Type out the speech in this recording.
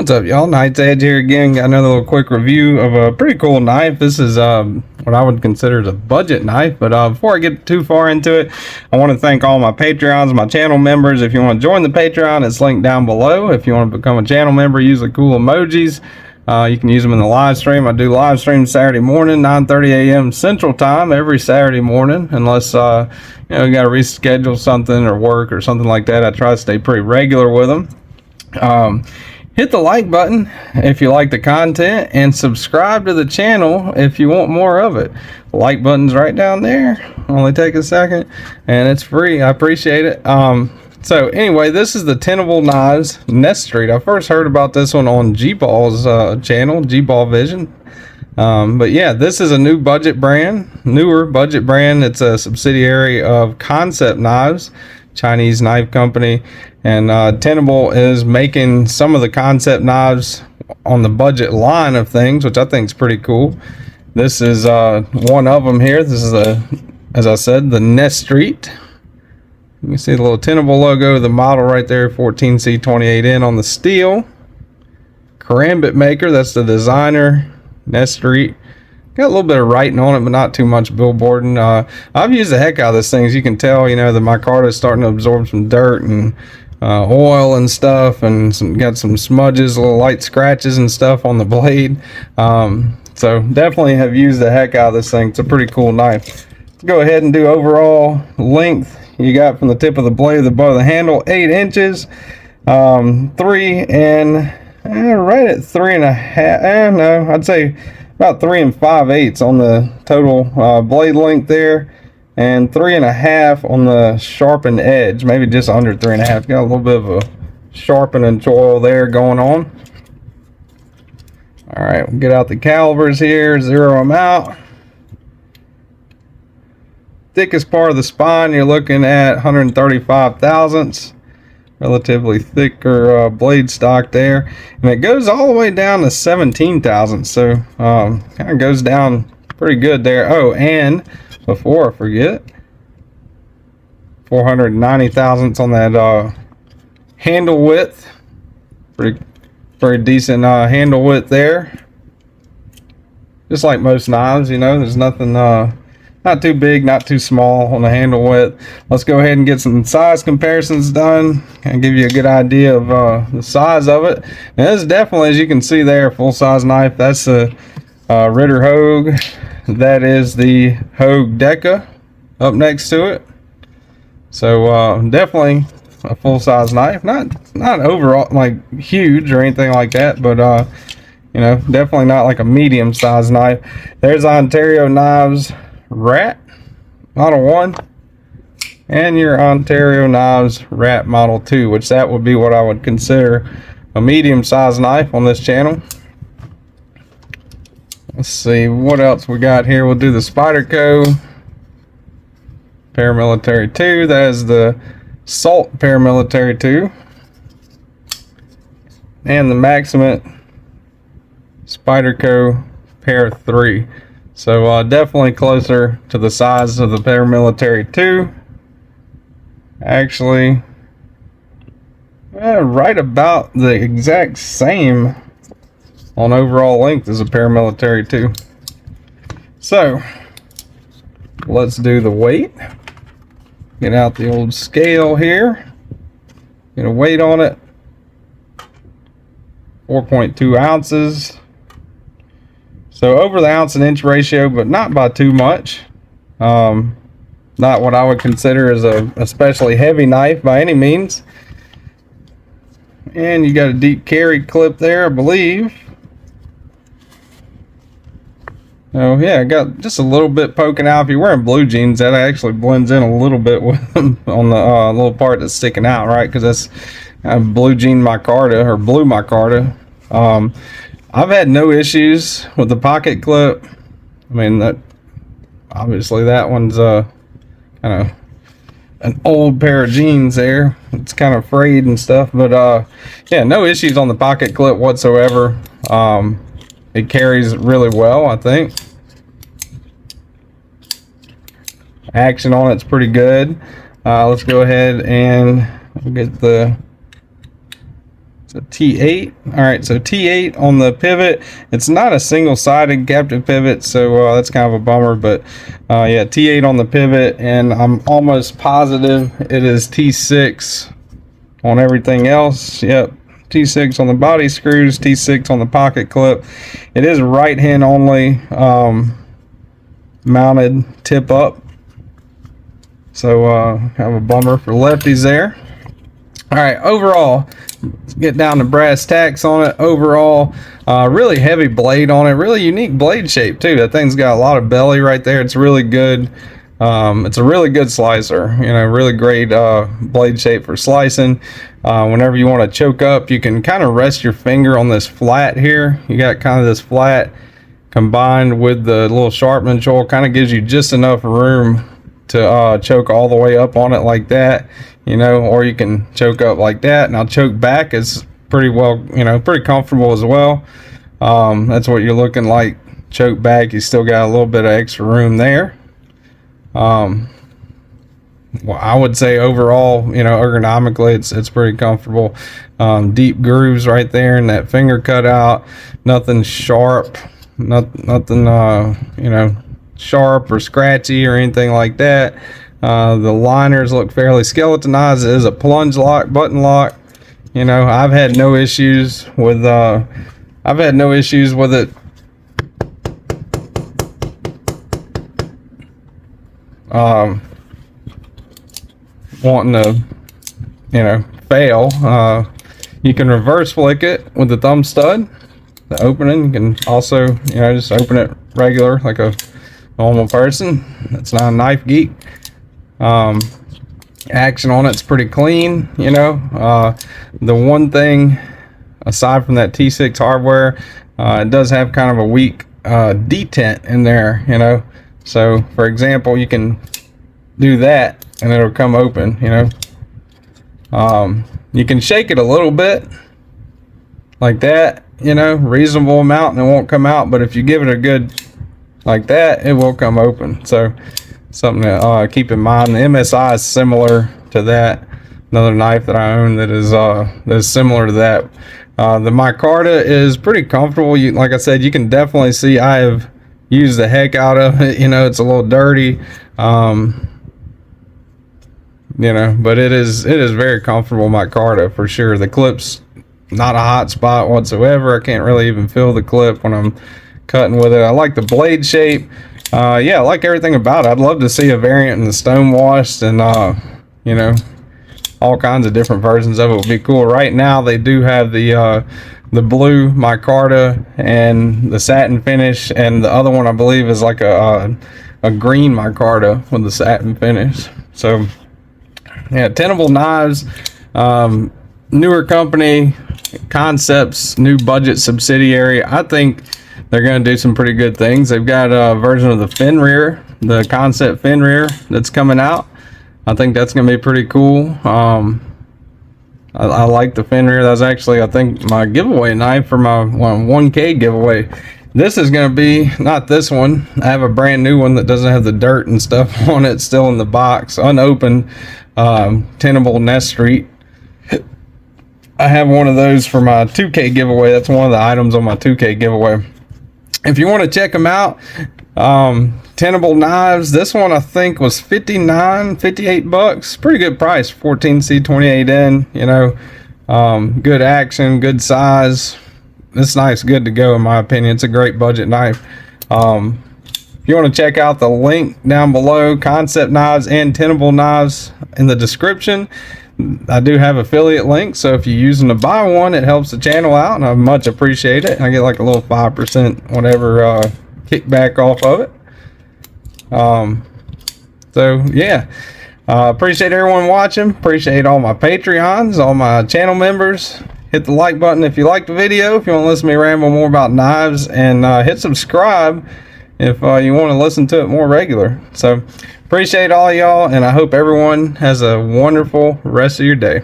What's up, y'all? Knight's Edge here again. Got another little quick review of a pretty cool knife. This is what I would consider as a budget knife, but before I get too far into it, I want to thank all my Patreons, my channel members. If you want to join the Patreon, it's linked down below. If you want to become a channel member, use the cool emojis. You can use them in the live stream. I do live stream Saturday morning, 9:30 a.m. Central Time every Saturday morning, unless you got to reschedule something or work or something like that. I try to stay pretty regular with them. Hit the like button if you like the content, and subscribe to the channel if you want more of it. The like button's right down there. Only take a second, and it's free. I appreciate it. So anyway, this is the Tenable Knives Nesstreet. I first heard about this one on G-Ball's channel, G-Ball Vision. But yeah, this is a newer budget brand. It's a subsidiary of Kansept Knives, Chinese knife company, and Tenable is making some of the Kansept knives on the budget line of things, which I think is pretty cool. This is one of them here. This is as I said, the Nesstreet. You can see the little Tenable logo, the model right there, 14C28N on the steel. Karambit maker, that's the designer, Nesstreet. Got a little bit of writing on it, but not too much billboarding. I've used the heck out of this thing. As you can tell, the micarta is starting to absorb some dirt and oil and stuff, and got some smudges, little light scratches and stuff on the blade. So definitely have used the heck out of this thing. It's a pretty cool knife. Let's go ahead and do overall length. You got from the tip of the blade to the butt of the handle, 8 inches, 3 and right at 3.5. No, I'd say about 3 5/8 on the total blade length there, and 3.5 on the sharpened edge, maybe just under 3.5. Got a little bit of a sharpening toil there going on. All right, we'll get out the calibers here, zero them out. Thickest part of the spine, you're looking at 135 thousandths. Relatively thicker blade stock there, and it goes all the way down to 17 thousandths, so kind of goes down pretty good there. Oh, and before I forget, 490 thousandths on that handle width. Pretty decent handle width there. Just like most knives, there's nothing not too big, not too small on the handle width. Let's go ahead and get some size comparisons done and give you a good idea of the size of it. And this is definitely, as you can see there, a full-size knife. That's a Ritter Hogue. That is the Hogue Deca up next to it. So definitely a full-size knife. Not overall like huge or anything like that, but definitely not like a medium-sized knife. There's Ontario Knives Rat Model 1 and your Ontario Knives Rat Model 2, which that would be what I would consider a medium-sized knife on this channel. Let's see what else we got here. We'll do the Spyderco Paramilitary 2. That is the Salt Paramilitary 2, and the Maximate Spyderco Pair 3. So definitely closer to the size of the Paramilitary 2. Actually, right about the exact same on overall length as a Paramilitary 2. So let's do the weight. Get out the old scale here. Get a weight on it. 4.2 ounces. So over the ounce and inch ratio, but not by too much. Not what I would consider as a especially heavy knife by any means. And you got a deep carry clip there, I believe. Oh yeah, I got just a little bit poking out. If you're wearing blue jeans, that actually blends in a little bit with them on the little part that's sticking out, right? Because that's blue jean micarta or blue micarta. I've had no issues with the pocket clip. I mean, that obviously that one's kind of an old pair of jeans there. It's kind of frayed and stuff, but yeah, no issues on the pocket clip whatsoever. It carries really well, I think. Action on it's pretty good. Let's go ahead and get the So T8. All right, so T8 on the pivot. It's not a single-sided captive pivot, so that's kind of a bummer. But yeah, T8 on the pivot, and I'm almost positive it is T6 on everything else. Yep, T6 on the body screws, T6 on the pocket clip. It is right hand only, mounted tip up. So kind of a bummer for lefties there. All right, overall, let's get down to brass tacks on it. Overall, really heavy blade on it. Really unique blade shape too. That thing's got a lot of belly right there. It's really good. It's a really good slicer. You know, really great blade shape for slicing. Whenever you want to choke up, you can kind of rest your finger on this flat here. You got kind of this flat combined with the little sharpening choil. Kind of gives you just enough room to choke all the way up on it like that. You know, or you can choke up like that. Now choke back is pretty well, you know, pretty comfortable as well. That's what you're looking like. Choke back, you still got a little bit of extra room there. Well, I would say overall, you know, ergonomically, it's pretty comfortable. Deep grooves right there in that finger cutout. Nothing sharp, nothing, you know, sharp or scratchy or anything like that. The liners look fairly skeletonized. It is a plunge lock, button lock. You know, I've had no issues with it wanting to, you know, fail. You can reverse flick it with the thumb stud, the opening. You can also, you know, just open it regular like a normal person that's not a knife geek. Action on it's pretty clean, you know. The one thing aside from that T6 hardware, it does have kind of a weak detent in there, you know. So for example, you can do that and it'll come open, you know. You can shake it a little bit like that, you know, reasonable amount, and it won't come out. But if you give it a good like that, it will come open. So something to keep in mind. The MSI is similar to that. Another knife that I own that is similar to that. The micarta is pretty comfortable. Like I said, you can definitely see I have used the heck out of it. You know, it's a little dirty, you know, but it is very comfortable micarta for sure. The clip's not a hot spot whatsoever. I can't really even feel the clip when I'm cutting with it. I like the blade shape. Yeah, I like everything about it. I'd love to see a variant in the stone washed, and you know, all kinds of different versions of it would be cool. Right now they do have the blue micarta and the satin finish, and the other one I believe is like a green micarta with the satin finish. So yeah, Tenable Knives, newer company, Kansept's new budget subsidiary. I think they're going to do some pretty good things. They've got a version of the fin rear, the Kansept fin rear that's coming out. I think that's going to be pretty cool. I like the fin rear. That was actually, I think, my giveaway knife for my 1K giveaway. This is going to be, not this one. I have a brand new one that doesn't have the dirt and stuff on it, still in the box, unopened, Tenable Nesstreet. I have one of those for my 2K giveaway. That's one of the items on my 2K giveaway. If you want to check them out, Tenable Knives, this one I think was $58. Pretty good price, 14C 28N, you know. Good action, good size. This knife's good to go in my opinion. It's a great budget knife. If you want to check out the link down below, Kansept Knives and Tenable Knives in the description. I do have affiliate links, so if you use them to buy one, it helps the channel out, and I much appreciate it. I get like a little 5% whatever kickback off of it. So yeah, appreciate everyone watching. Appreciate all my Patreons, all my channel members. Hit the like button if you liked the video, if you want to listen to me ramble more about knives, and hit subscribe if you want to listen to it more regular. So appreciate all y'all, and I hope everyone has a wonderful rest of your day.